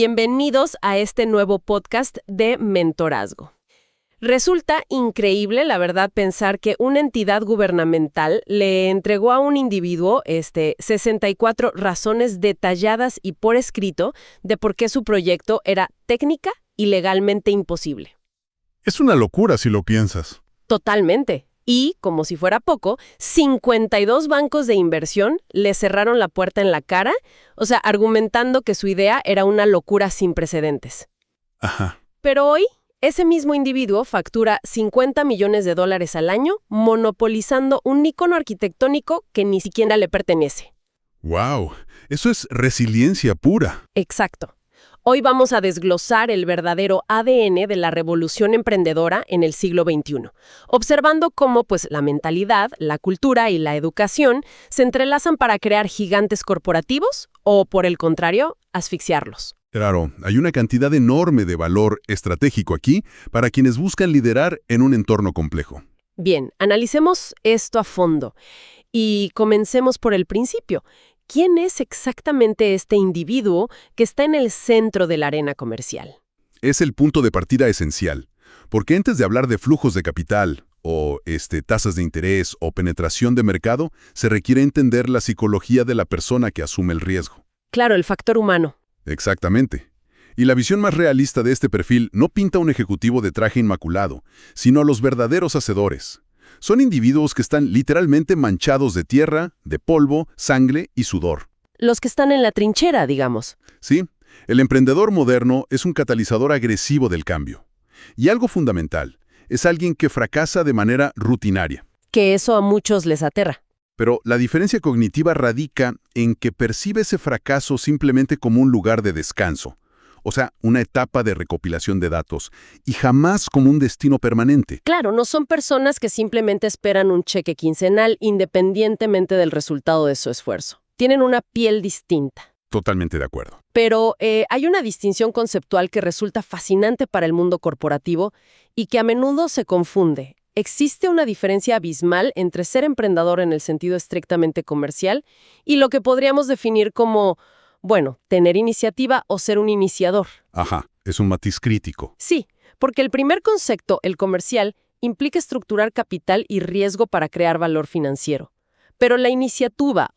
Bienvenidos a este nuevo podcast de Mentorazgo. Resulta increíble, la verdad, pensar que una entidad gubernamental le entregó a un individuo 64 razones detalladas y por escrito de por qué su proyecto era técnica y legalmente imposible. Es una locura si lo piensas. Totalmente. Y, como si fuera poco, 52 bancos de inversión le cerraron la puerta en la cara, argumentando que su idea era una locura sin precedentes. Ajá. Pero hoy, ese mismo individuo factura $50 millones al año, monopolizando un ícono arquitectónico que ni siquiera le pertenece. ¡Wow! Eso es resiliencia pura. Exacto. Hoy vamos a desglosar el verdadero ADN de la revolución emprendedora en el siglo XXI, observando cómo la mentalidad, la cultura y la educación se entrelazan para crear gigantes corporativos o, por el contrario, asfixiarlos. Claro, hay una cantidad enorme de valor estratégico aquí para quienes buscan liderar en un entorno complejo. Bien, analicemos esto a fondo y comencemos por el principio. ¿Quién es exactamente este individuo que está en el centro de la arena comercial? Es el punto de partida esencial, porque antes de hablar de flujos de capital, o tasas de interés o penetración de mercado, se requiere entender la psicología de la persona que asume el riesgo. Claro, el factor humano. Exactamente. Y la visión más realista de este perfil no pinta a un ejecutivo de traje inmaculado, sino a los verdaderos hacedores. Son individuos que están literalmente manchados de tierra, de polvo, sangre y sudor. Los que están en la trinchera, digamos. Sí, el emprendedor moderno es un catalizador agresivo del cambio. Y algo fundamental, es alguien que fracasa de manera rutinaria. Que eso a muchos les aterra. Pero la diferencia cognitiva radica en que percibe ese fracaso simplemente como un lugar de descanso, o sea, una etapa de recopilación de datos, y jamás como un destino permanente. Claro, no son personas que simplemente esperan un cheque quincenal independientemente del resultado de su esfuerzo. Tienen una piel distinta. Totalmente de acuerdo. Pero hay una distinción conceptual que resulta fascinante para el mundo corporativo y que a menudo se confunde. Existe una diferencia abismal entre ser emprendedor en el sentido estrictamente comercial y lo que podríamos definir como, tener iniciativa o ser un iniciador. Ajá, es un matiz crítico. Sí, porque el primer concepto, el comercial, implica estructurar capital y riesgo para crear valor financiero. Pero la iniciativa,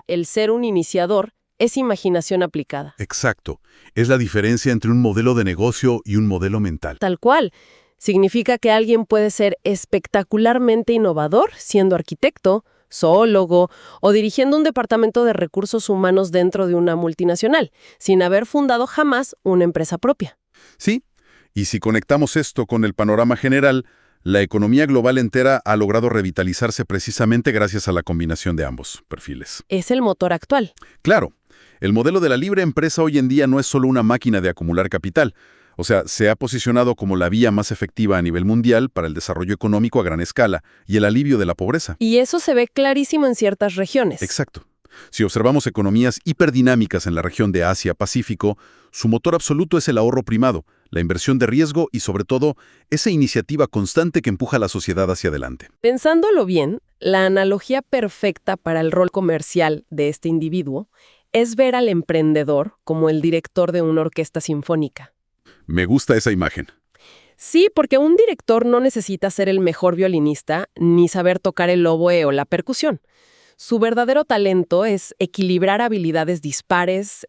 el ser un iniciador, es imaginación aplicada. Exacto. Es la diferencia entre un modelo de negocio y un modelo mental. Tal cual. Significa que alguien puede ser espectacularmente innovador siendo arquitecto, zoólogo o dirigiendo un departamento de recursos humanos dentro de una multinacional, sin haber fundado jamás una empresa propia. Sí, y si conectamos esto con el panorama general, la economía global entera ha logrado revitalizarse precisamente gracias a la combinación de ambos perfiles. Es el motor actual. Claro, el modelo de la libre empresa hoy en día no es solo una máquina de acumular capital. Se ha posicionado como la vía más efectiva a nivel mundial para el desarrollo económico a gran escala y el alivio de la pobreza. Y eso se ve clarísimo en ciertas regiones. Exacto. Si observamos economías hiperdinámicas en la región de Asia-Pacífico, su motor absoluto es el ahorro primado, la inversión de riesgo y, sobre todo, esa iniciativa constante que empuja a la sociedad hacia adelante. Pensándolo bien, la analogía perfecta para el rol comercial de este individuo es ver al emprendedor como el director de una orquesta sinfónica. Me gusta esa imagen. Sí, porque un director no necesita ser el mejor violinista ni saber tocar el oboe o la percusión. Su verdadero talento es equilibrar habilidades dispares,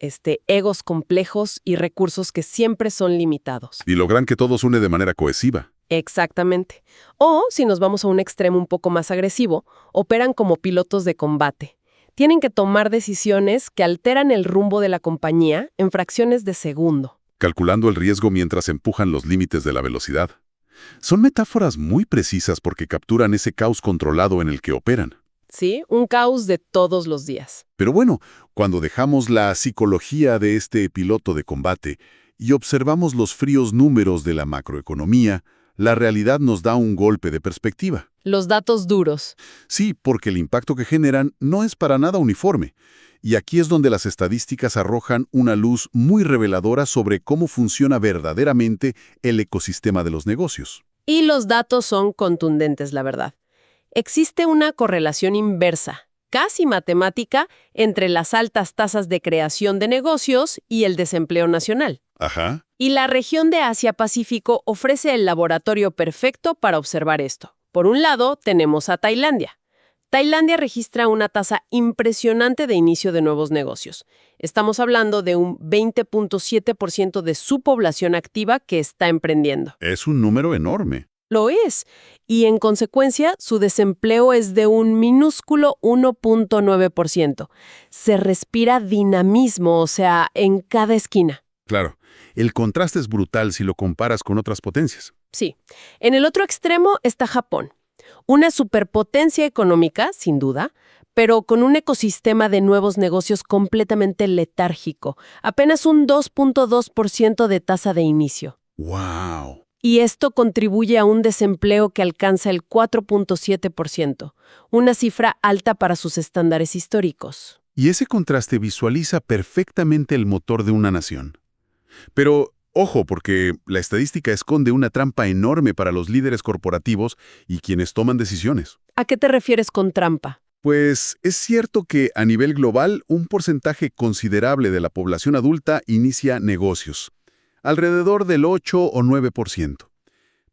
egos complejos y recursos que siempre son limitados. Y logran que todo suene de manera cohesiva. Exactamente. O, si nos vamos a un extremo un poco más agresivo, operan como pilotos de combate. Tienen que tomar decisiones que alteran el rumbo de la compañía en fracciones de segundo. Calculando el riesgo mientras empujan los límites de la velocidad. Son metáforas muy precisas porque capturan ese caos controlado en el que operan. Sí, un caos de todos los días. Pero bueno, cuando dejamos la psicología de este piloto de combate y observamos los fríos números de la macroeconomía, la realidad nos da un golpe de perspectiva. Los datos duros. Sí, porque el impacto que generan no es para nada uniforme. Y aquí es donde las estadísticas arrojan una luz muy reveladora sobre cómo funciona verdaderamente el ecosistema de los negocios. Y los datos son contundentes, la verdad. Existe una correlación inversa casi matemática entre las altas tasas de creación de negocios y el desempleo nacional. Ajá. Y la región de Asia-Pacífico ofrece el laboratorio perfecto para observar esto. Por un lado, tenemos a Tailandia. Tailandia registra una tasa impresionante de inicio de nuevos negocios. Estamos hablando de un 20.7% de su población activa que está emprendiendo. Es un número enorme. Lo es. Y en consecuencia, su desempleo es de un minúsculo 1.9%. Se respira dinamismo, o sea, en cada esquina. Claro, el contraste es brutal si lo comparas con otras potencias. Sí. En el otro extremo está Japón. Una superpotencia económica, sin duda, pero con un ecosistema de nuevos negocios completamente letárgico. Apenas un 2.2% de tasa de inicio. ¡Wow! Y esto contribuye a un desempleo que alcanza el 4.7%, una cifra alta para sus estándares históricos. Y ese contraste visualiza perfectamente el motor de una nación. Pero, ojo, porque la estadística esconde una trampa enorme para los líderes corporativos y quienes toman decisiones. ¿A qué te refieres con trampa? Pues es cierto que a nivel global un porcentaje considerable de la población adulta inicia negocios, alrededor del 8 o 9%.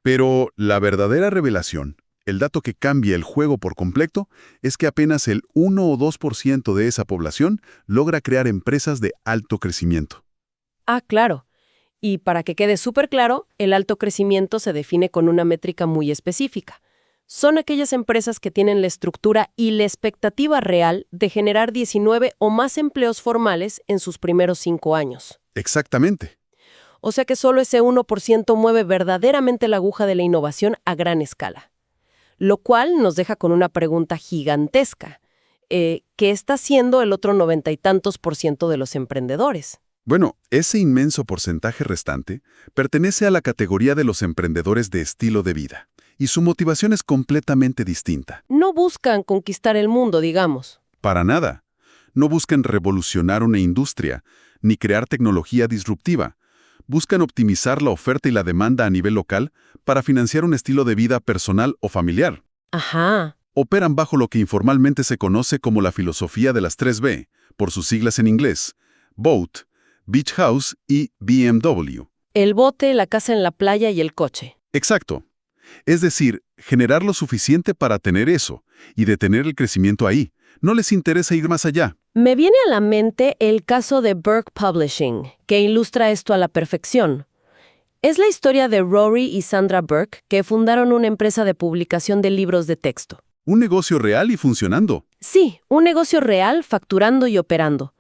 Pero la verdadera revelación, el dato que cambia el juego por completo, es que apenas el 1 o 2% de esa población logra crear empresas de alto crecimiento. Ah, claro. Y para que quede súper claro, el alto crecimiento se define con una métrica muy específica. Son aquellas empresas que tienen la estructura y la expectativa real de generar 19 o más empleos formales en sus primeros 5 años. Exactamente. O sea que solo ese 1% mueve verdaderamente la aguja de la innovación a gran escala. Lo cual nos deja con una pregunta gigantesca. ¿Qué está haciendo el otro 90 y tantos % de los emprendedores? Bueno, ese inmenso porcentaje restante pertenece a la categoría de los emprendedores de estilo de vida, y su motivación es completamente distinta. No buscan conquistar el mundo, digamos. Para nada. No buscan revolucionar una industria, ni crear tecnología disruptiva. Buscan optimizar la oferta y la demanda a nivel local para financiar un estilo de vida personal o familiar. Ajá. Operan bajo lo que informalmente se conoce como la filosofía de las 3B, por sus siglas en inglés: Boat, Beach House y BMW. El bote, la casa en la playa y el coche. Exacto. Es decir, generar lo suficiente para tener eso y detener el crecimiento ahí. No les interesa ir más allá. Me viene a la mente el caso de Burke Publishing, que ilustra esto a la perfección. Es la historia de Rory y Sandra Burke, que fundaron una empresa de publicación de libros de texto. Un negocio real y funcionando. Sí, un negocio real, facturando y operando.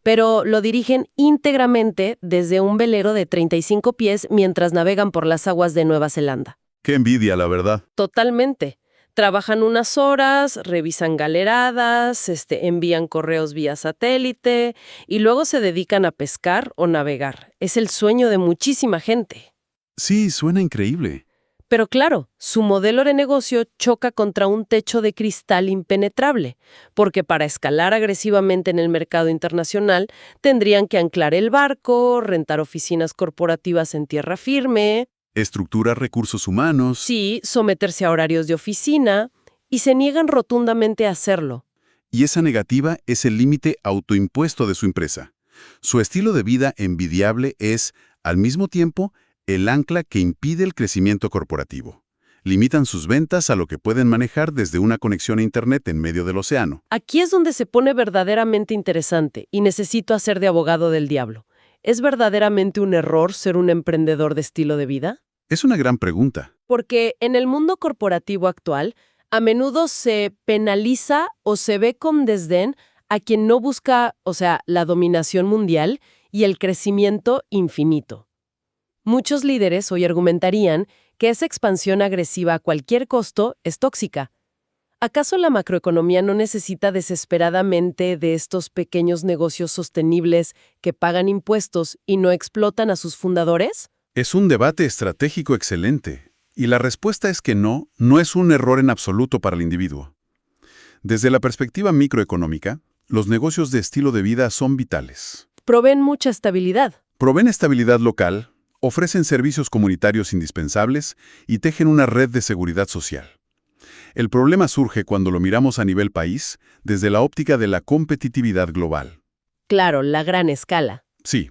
Pero lo dirigen íntegramente desde un velero de 35 pies mientras navegan por las aguas de Nueva Zelanda. Qué envidia, la verdad. Totalmente. Trabajan unas horas, revisan galeradas, envían correos vía satélite y luego se dedican a pescar o navegar. Es el sueño de muchísima gente. Sí, suena increíble. Pero claro, su modelo de negocio choca contra un techo de cristal impenetrable, porque para escalar agresivamente en el mercado internacional tendrían que anclar el barco, rentar oficinas corporativas en tierra firme. Estructura recursos humanos. Sí, someterse a horarios de oficina, y se niegan rotundamente a hacerlo. Y esa negativa es el límite autoimpuesto de su empresa. Su estilo de vida envidiable es, al mismo tiempo, el ancla que impide el crecimiento corporativo. Limitan sus ventas a lo que pueden manejar desde una conexión a Internet en medio del océano. Aquí es donde se pone verdaderamente interesante, y necesito hacer de abogado del diablo. ¿Es verdaderamente un error ser un emprendedor de estilo de vida? Es una gran pregunta. Porque en el mundo corporativo actual, a menudo se penaliza o se ve con desdén a quien no busca, la dominación mundial y el crecimiento infinito. Muchos líderes hoy argumentarían que esa expansión agresiva a cualquier costo es tóxica. ¿Acaso la macroeconomía no necesita desesperadamente de estos pequeños negocios sostenibles que pagan impuestos y no explotan a sus fundadores? Es un debate estratégico excelente, y la respuesta es que no es un error en absoluto para el individuo. Desde la perspectiva microeconómica, los negocios de estilo de vida son vitales. Proveen mucha estabilidad. Proveen estabilidad local, ofrecen servicios comunitarios indispensables y tejen una red de seguridad social. El problema surge cuando lo miramos a nivel país, desde la óptica de la competitividad global. Claro, la gran escala. Sí,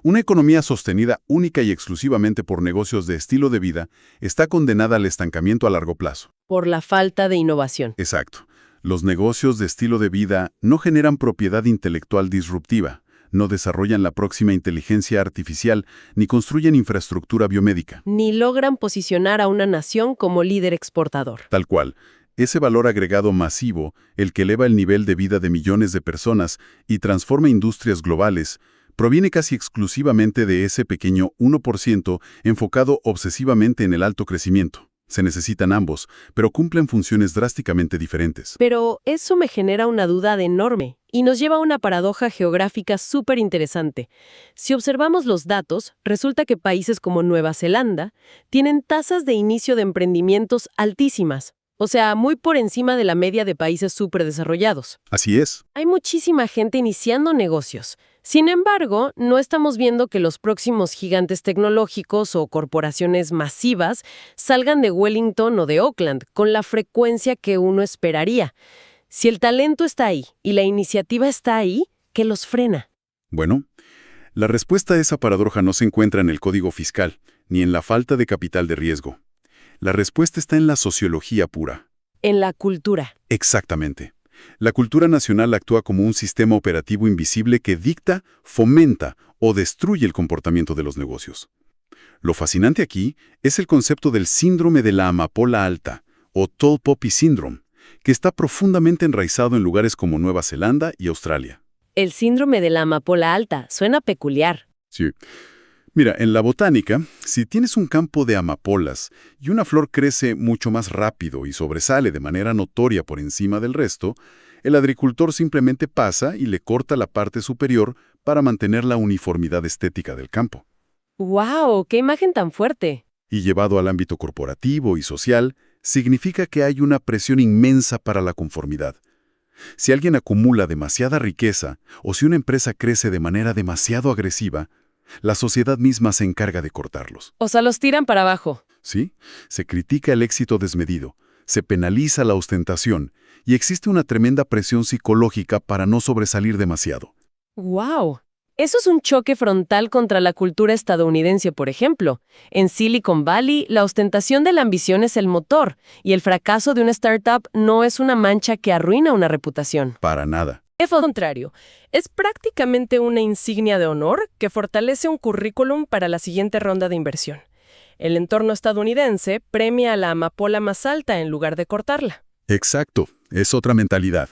una economía sostenida única y exclusivamente por negocios de estilo de vida está condenada al estancamiento a largo plazo. Por la falta de innovación. Exacto. Los negocios de estilo de vida no generan propiedad intelectual disruptiva, no desarrollan la próxima inteligencia artificial, ni construyen infraestructura biomédica. Ni logran posicionar a una nación como líder exportador. Tal cual. Ese valor agregado masivo, el que eleva el nivel de vida de millones de personas y transforma industrias globales, proviene casi exclusivamente de ese pequeño 1% enfocado obsesivamente en el alto crecimiento. Se necesitan ambos, pero cumplen funciones drásticamente diferentes. Pero eso me genera una duda enorme y nos lleva a una paradoja geográfica súper interesante. Si observamos los datos, resulta que países como Nueva Zelanda tienen tasas de inicio de emprendimientos altísimas, o sea, muy por encima de la media de países súper desarrollados. Así es. Hay muchísima gente iniciando negocios. Sin embargo, no estamos viendo que los próximos gigantes tecnológicos o corporaciones masivas salgan de Wellington o de Auckland con la frecuencia que uno esperaría. Si el talento está ahí y la iniciativa está ahí, ¿qué los frena? Bueno, la respuesta a esa paradoja no se encuentra en el código fiscal, ni en la falta de capital de riesgo. La respuesta está en la sociología pura. En la cultura. Exactamente. La cultura nacional actúa como un sistema operativo invisible que dicta, fomenta o destruye el comportamiento de los negocios. Lo fascinante aquí es el concepto del síndrome de la amapola alta, o Tall Poppy Syndrome, que está profundamente enraizado en lugares como Nueva Zelanda y Australia. El síndrome de la amapola alta suena peculiar. Sí. Mira, en la botánica, si tienes un campo de amapolas y una flor crece mucho más rápido y sobresale de manera notoria por encima del resto, el agricultor simplemente pasa y le corta la parte superior para mantener la uniformidad estética del campo. ¡Wow! ¡Qué imagen tan fuerte! Y llevado al ámbito corporativo y social, significa que hay una presión inmensa para la conformidad. Si alguien acumula demasiada riqueza o si una empresa crece de manera demasiado agresiva, la sociedad misma se encarga de cortarlos. O sea, los tiran para abajo. ¿Sí? Se critica el éxito desmedido, se penaliza la ostentación y existe una tremenda presión psicológica para no sobresalir demasiado. ¡Wow! Eso es un choque frontal contra la cultura estadounidense, por ejemplo. En Silicon Valley, la ostentación de la ambición es el motor, y el fracaso de una startup no es una mancha que arruina una reputación. Para nada. Al contrario, es prácticamente una insignia de honor que fortalece un currículum para la siguiente ronda de inversión. El entorno estadounidense premia a la amapola más alta en lugar de cortarla. Exacto, es otra mentalidad.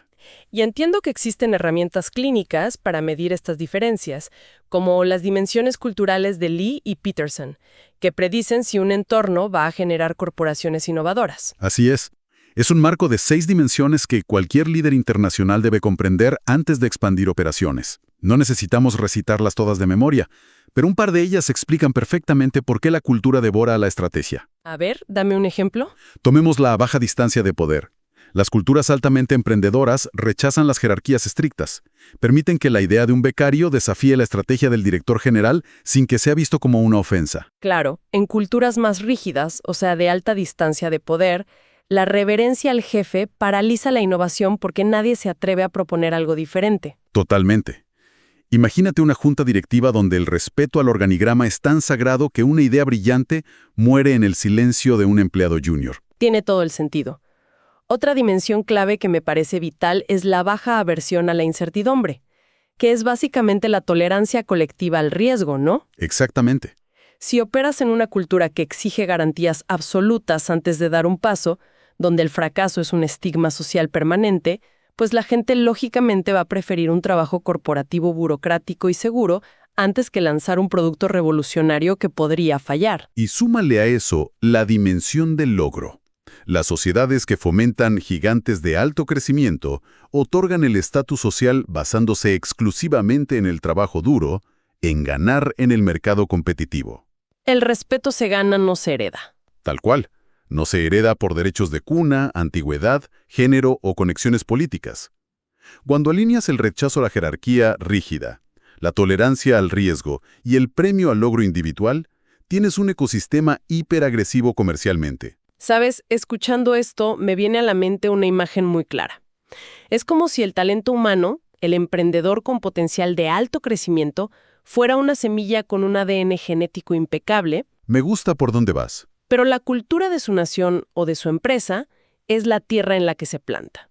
Y entiendo que existen herramientas clínicas para medir estas diferencias, como las dimensiones culturales de Lee y Peterson, que predicen si un entorno va a generar corporaciones innovadoras. Así es. Es un marco de 6 dimensiones que cualquier líder internacional debe comprender antes de expandir operaciones. No necesitamos recitarlas todas de memoria, pero un par de ellas explican perfectamente por qué la cultura devora a la estrategia. A ver, dame un ejemplo. Tomemos la baja distancia de poder. Las culturas altamente emprendedoras rechazan las jerarquías estrictas. Permiten que la idea de un becario desafíe la estrategia del director general sin que sea visto como una ofensa. Claro, en culturas más rígidas, o sea, de alta distancia de poder, la reverencia al jefe paraliza la innovación porque nadie se atreve a proponer algo diferente. Totalmente. Imagínate una junta directiva donde el respeto al organigrama es tan sagrado que una idea brillante muere en el silencio de un empleado junior. Tiene todo el sentido. Otra dimensión clave que me parece vital es la baja aversión a la incertidumbre, que es básicamente la tolerancia colectiva al riesgo, ¿no? Exactamente. Si operas en una cultura que exige garantías absolutas antes de dar un paso, donde el fracaso es un estigma social permanente, pues la gente lógicamente va a preferir un trabajo corporativo burocrático y seguro antes que lanzar un producto revolucionario que podría fallar. Y súmale a eso la dimensión del logro. Las sociedades que fomentan gigantes de alto crecimiento otorgan el estatus social basándose exclusivamente en el trabajo duro, en ganar en el mercado competitivo. El respeto se gana, no se hereda. Tal cual. No se hereda por derechos de cuna, antigüedad, género o conexiones políticas. Cuando alineas el rechazo a la jerarquía rígida, la tolerancia al riesgo y el premio al logro individual, tienes un ecosistema hiperagresivo comercialmente. Sabes, escuchando esto me viene a la mente una imagen muy clara. Es como si el talento humano, el emprendedor con potencial de alto crecimiento, fuera una semilla con un ADN genético impecable, Me gusta por dónde vas. pero la cultura de su nación o de su empresa es la tierra en la que se planta.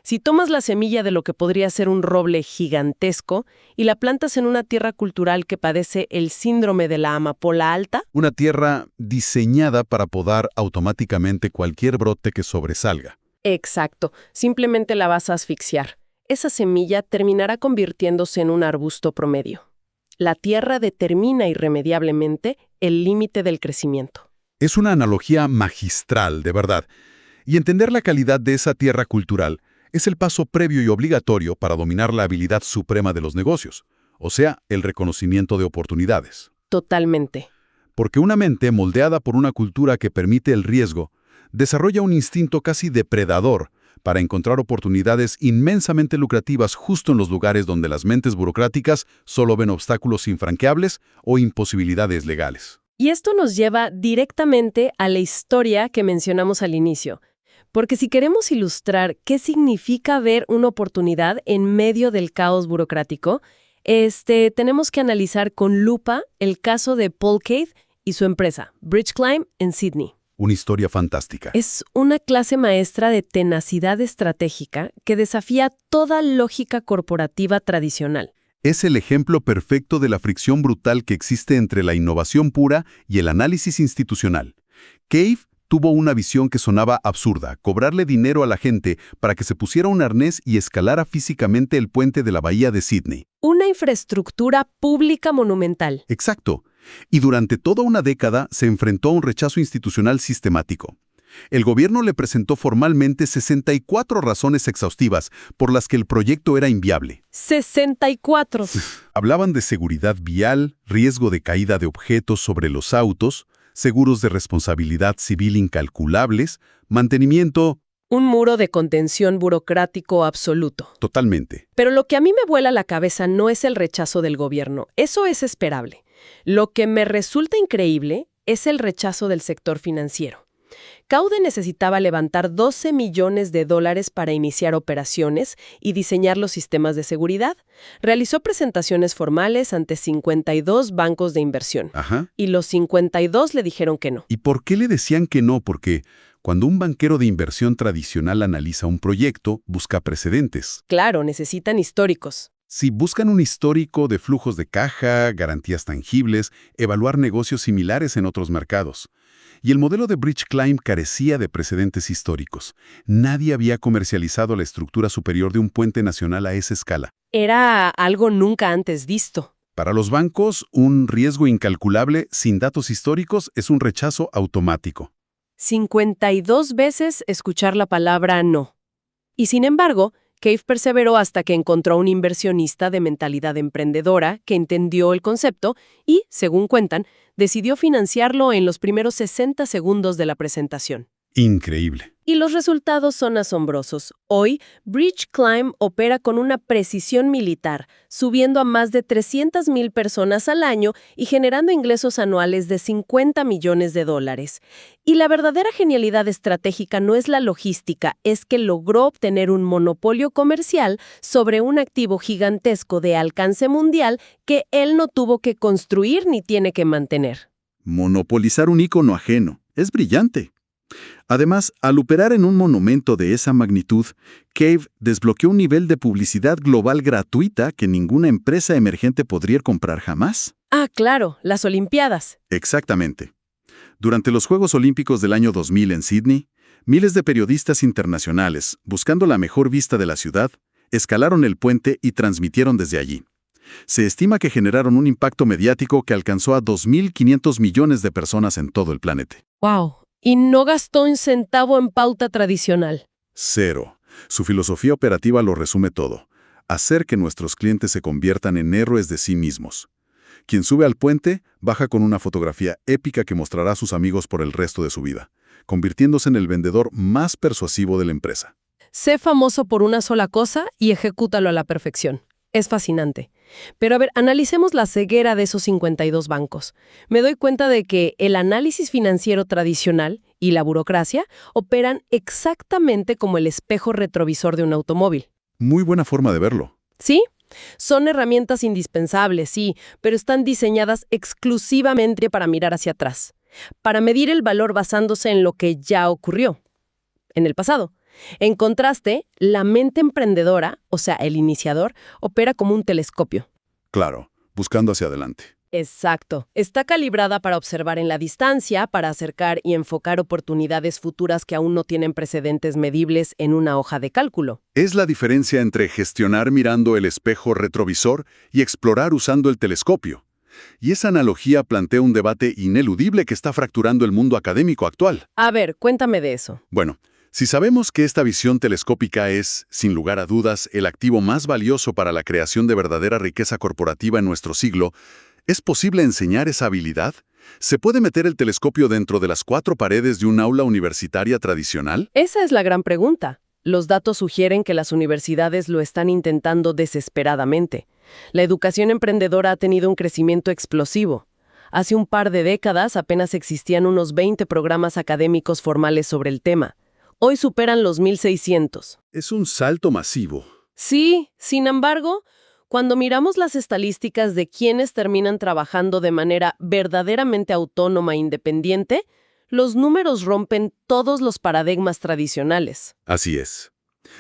Si tomas la semilla de lo que podría ser un roble gigantesco y la plantas en una tierra cultural que padece el síndrome de la amapola alta, Una tierra diseñada para podar automáticamente cualquier brote que sobresalga. exacto, simplemente la vas a asfixiar. Esa semilla terminará convirtiéndose en un arbusto promedio. La tierra determina irremediablemente el límite del crecimiento. Es una analogía magistral, de verdad. Y entender la calidad de esa tierra cultural es el paso previo y obligatorio para dominar la habilidad suprema de los negocios, o sea, el reconocimiento de oportunidades. Totalmente. Porque una mente moldeada por una cultura que permite el riesgo, desarrolla un instinto casi depredador para encontrar oportunidades inmensamente lucrativas justo en los lugares donde las mentes burocráticas solo ven obstáculos infranqueables o imposibilidades legales. Y esto nos lleva directamente a la historia que mencionamos al inicio. Porque si queremos ilustrar qué significa ver una oportunidad en medio del caos burocrático, tenemos que analizar con lupa el caso de Paul Cave y su empresa, Bridgeclimb, en Sydney. Una historia fantástica. Es una clase maestra de tenacidad estratégica que desafía toda lógica corporativa tradicional. Es el ejemplo perfecto de la fricción brutal que existe entre la innovación pura y el análisis institucional. Cave tuvo una visión que sonaba absurda: cobrarle dinero a la gente para que se pusiera un arnés y escalara físicamente el puente de la bahía de Sydney. Una infraestructura pública monumental. Exacto. Y durante toda una década se enfrentó a un rechazo institucional sistemático. El gobierno le presentó formalmente 64 razones exhaustivas por las que el proyecto era inviable. 64. Hablaban de seguridad vial, riesgo de caída de objetos sobre los autos, seguros de responsabilidad civil incalculables, mantenimiento. Un muro de contención burocrático absoluto. Totalmente. Pero lo que a mí me vuela la cabeza no es el rechazo del gobierno. Eso es esperable. Lo que me resulta increíble es el rechazo del sector financiero. Caude necesitaba levantar $12 millones para iniciar operaciones y diseñar los sistemas de seguridad. Realizó presentaciones formales ante 52 bancos de inversión. Ajá. Y los 52 le dijeron que no. ¿Y por qué le decían que no? Porque cuando un banquero de inversión tradicional analiza un proyecto, busca precedentes. Claro, necesitan históricos. Si buscan un histórico de flujos de caja, garantías tangibles, evaluar negocios similares en otros mercados. Y el modelo de Bridgeclimb carecía de precedentes históricos. Nadie había comercializado la estructura superior de un puente nacional a esa escala. Era algo nunca antes visto. Para los bancos, un riesgo incalculable sin datos históricos es un rechazo automático. 52 veces escuchar la palabra no. Y sin embargo, Cave perseveró hasta que encontró un inversionista de mentalidad emprendedora que entendió el concepto y, según cuentan, decidió financiarlo en los primeros 60 segundos de la presentación. Increíble. Y los resultados son asombrosos. Hoy, Bridgeclimb opera con una precisión militar, subiendo a más de 300,000 personas al año y generando ingresos anuales de $50 millones. Y la verdadera genialidad estratégica no es la logística, es que logró obtener un monopolio comercial sobre un activo gigantesco de alcance mundial que él no tuvo que construir ni tiene que mantener. Monopolizar un ícono ajeno. Es brillante. Además, al operar en un monumento de esa magnitud, Cave desbloqueó un nivel de publicidad global gratuita que ninguna empresa emergente podría comprar jamás. Ah, claro, las Olimpiadas. Exactamente. Durante los Juegos Olímpicos del año 2000 en Sydney, miles de periodistas internacionales, buscando la mejor vista de la ciudad, escalaron el puente y transmitieron desde allí. Se estima que generaron un impacto mediático que alcanzó a 2.500 millones de personas en todo el planeta. ¡Wow! Y no gastó un centavo en pauta tradicional. Cero. Su filosofía operativa lo resume todo: hacer que nuestros clientes se conviertan en héroes de sí mismos. Quien sube al puente, baja con una fotografía épica que mostrará a sus amigos por el resto de su vida, convirtiéndose en el vendedor más persuasivo de la empresa. Sé famoso por una sola cosa y ejecútalo a la perfección. Es fascinante. Pero a ver, analicemos la ceguera de esos 52 bancos. Me doy cuenta de que el análisis financiero tradicional y la burocracia operan exactamente como el espejo retrovisor de un automóvil. Muy buena forma de verlo. ¿Sí? Son herramientas indispensables, sí, pero están diseñadas exclusivamente para mirar hacia atrás, para medir el valor basándose en lo que ya ocurrió, en el pasado. En contraste, la mente emprendedora, o sea, el iniciador, opera como un telescopio. Claro, buscando hacia adelante. Exacto. Está calibrada para observar en la distancia, para acercar y enfocar oportunidades futuras que aún no tienen precedentes medibles en una hoja de cálculo. Es la diferencia entre gestionar mirando el espejo retrovisor y explorar usando el telescopio. Y esa analogía plantea un debate ineludible que está fracturando el mundo académico actual. A ver, cuéntame de eso. Bueno, si sabemos que esta visión telescópica es, sin lugar a dudas, el activo más valioso para la creación de verdadera riqueza corporativa en nuestro siglo, ¿es posible enseñar esa habilidad? ¿Se puede meter el telescopio dentro de las 4 paredes de un aula universitaria tradicional? Esa es la gran pregunta. Los datos sugieren que las universidades lo están intentando desesperadamente. La educación emprendedora ha tenido un crecimiento explosivo. Hace un par de décadas apenas existían unos 20 programas académicos formales sobre el tema. Hoy superan los 1,600. Es un salto masivo. Sí, sin embargo, cuando miramos las estadísticas de quienes terminan trabajando de manera verdaderamente autónoma e independiente, los números rompen todos los paradigmas tradicionales. Así es.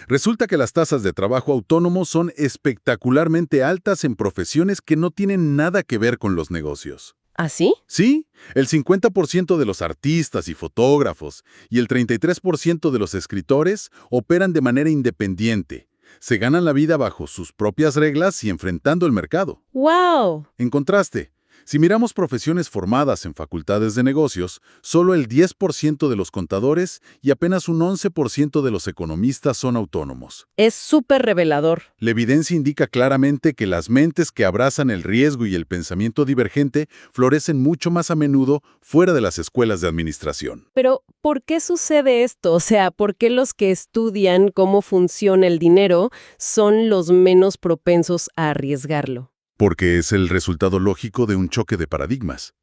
Resulta que las tasas de trabajo autónomo son espectacularmente altas en profesiones que no tienen nada que ver con los negocios. ¿Ah, sí? Sí, el 50% de los artistas y fotógrafos y el 33% de los escritores operan de manera independiente. Se ganan la vida bajo sus propias reglas y enfrentando el mercado. ¡Wow! En contraste, si miramos profesiones formadas en facultades de negocios, solo el 10% de los contadores y apenas un 11% de los economistas son autónomos. Es súper revelador. La evidencia indica claramente que las mentes que abrazan el riesgo y el pensamiento divergente florecen mucho más a menudo fuera de las escuelas de administración. Pero, ¿por qué sucede esto? O sea, ¿por qué los que estudian cómo funciona el dinero son los menos propensos a arriesgarlo? Porque es el resultado lógico de un choque de paradigmas.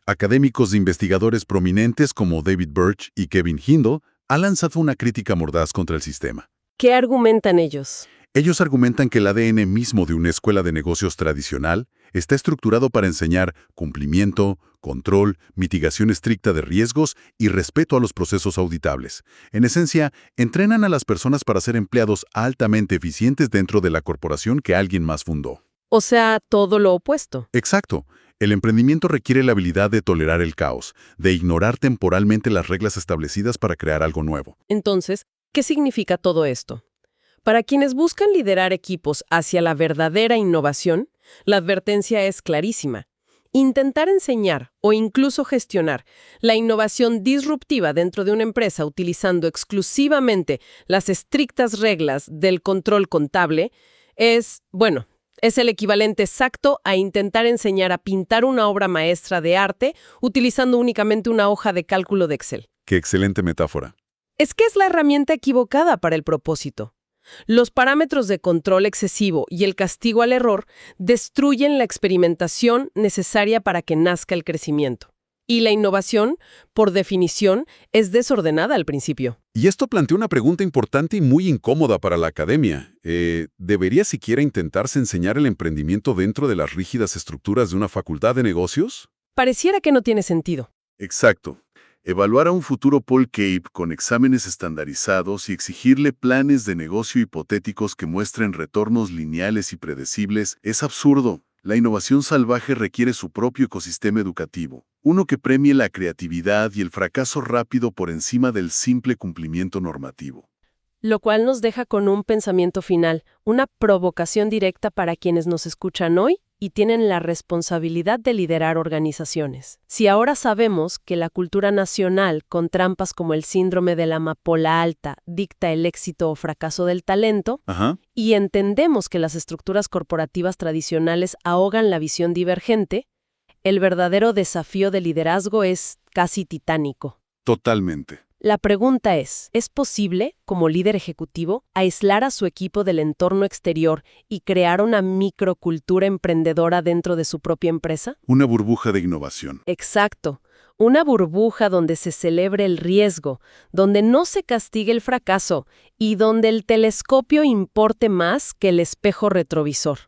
Académicos e investigadores prominentes como David Birch y Kevin Hindle han lanzado una crítica mordaz contra el sistema. ¿Qué argumentan ellos? Ellos argumentan que el ADN mismo de una escuela de negocios tradicional está estructurado para enseñar cumplimiento, control, mitigación estricta de riesgos y respeto a los procesos auditables. En esencia, entrenan a las personas para ser empleados altamente eficientes dentro de la corporación que alguien más fundó. O sea, todo lo opuesto. Exacto. El emprendimiento requiere la habilidad de tolerar el caos, de ignorar temporalmente las reglas establecidas para crear algo nuevo. Entonces, ¿qué significa todo esto? Para quienes buscan liderar equipos hacia la verdadera innovación, la advertencia es clarísima. Intentar enseñar o incluso gestionar la innovación disruptiva dentro de una empresa utilizando exclusivamente las estrictas reglas del control contable es el equivalente exacto a intentar enseñar a pintar una obra maestra de arte utilizando únicamente una hoja de cálculo de Excel. ¡Qué excelente metáfora! Es que es la herramienta equivocada para el propósito. Los parámetros de control excesivo y el castigo al error destruyen la experimentación necesaria para que nazca el crecimiento. Y la innovación, por definición, es desordenada al principio. Y esto plantea una pregunta importante y muy incómoda para la academia. ¿Debería siquiera intentarse enseñar el emprendimiento dentro de las rígidas estructuras de una facultad de negocios? Pareciera que no tiene sentido. Exacto. Evaluar a un futuro Paul Cape con exámenes estandarizados y exigirle planes de negocio hipotéticos que muestren retornos lineales y predecibles es absurdo. La innovación salvaje requiere su propio ecosistema educativo, uno que premie la creatividad y el fracaso rápido por encima del simple cumplimiento normativo. Lo cual nos deja con un pensamiento final, una provocación directa para quienes nos escuchan hoy y tienen la responsabilidad de liderar organizaciones. Si ahora sabemos que la cultura nacional, con trampas como el síndrome de la amapola alta, dicta el éxito o fracaso del talento, y entendemos que las estructuras corporativas tradicionales ahogan la visión divergente, el verdadero desafío de liderazgo es casi titánico. Totalmente. La pregunta ¿es posible, como líder ejecutivo, aislar a su equipo del entorno exterior y crear una microcultura emprendedora dentro de su propia empresa? Una burbuja de innovación. Exacto. Una burbuja donde se celebre el riesgo, donde no se castigue el fracaso y donde el telescopio importe más que el espejo retrovisor.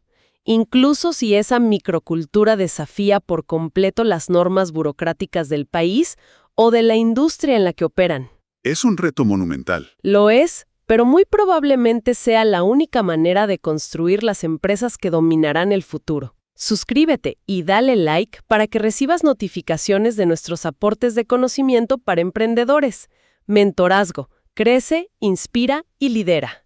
Incluso si esa microcultura desafía por completo las normas burocráticas del país o de la industria en la que operan. Es un reto monumental. Lo es, pero muy probablemente sea la única manera de construir las empresas que dominarán el futuro. Suscríbete y dale like para que recibas notificaciones de nuestros aportes de conocimiento para emprendedores. Mentorazgo. Crece, inspira y lidera.